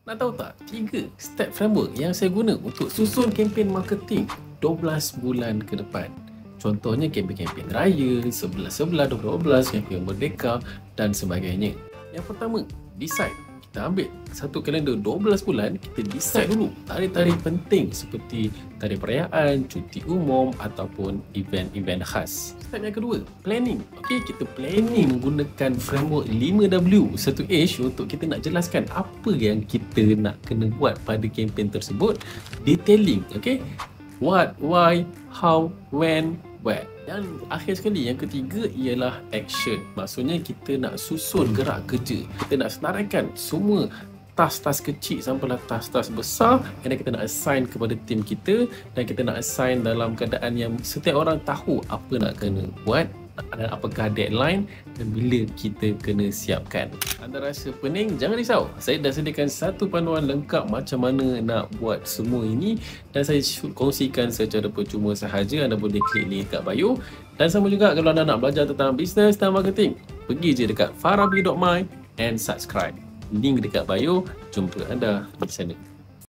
Nak tahu tak 3 step framework yang saya guna untuk susun kempen marketing 12 bulan ke depan? Contohnya kempen-kempen raya, 11-11, 12-12, kempen merdeka dan sebagainya. Yang pertama, decide. Kita ambil satu kalender 12 bulan, kita decide dulu tarikh-tarikh penting seperti tarikh perayaan, cuti umum ataupun event-event khas. Step yang kedua, planning. Okey, kita planning menggunakan framework 5W 1H untuk kita nak jelaskan apa yang kita nak kena buat pada kempen tersebut. Detailing, okey. What, why, how, when, where. Yang akhir sekali, yang ketiga ialah action. Maksudnya kita nak susun gerak kerja. Kita nak senaraikan semua task-task kecil sampailah task-task besar, dan kita nak assign kepada tim kita, dan kita nak assign dalam keadaan yang setiap orang tahu apa nak kena buat dan apakah deadline dan bila kita kena siapkan. Anda rasa pening? Jangan risau. Saya dah sediakan satu panduan lengkap macam mana nak buat semua ini dan saya kongsikan secara percuma sahaja. Anda boleh klik link kat bio. Dan sama juga kalau anda nak belajar tentang bisnes dan marketing, pergi je dekat farabee.my and subscribe. Link dekat bio. Jumpa anda di sana.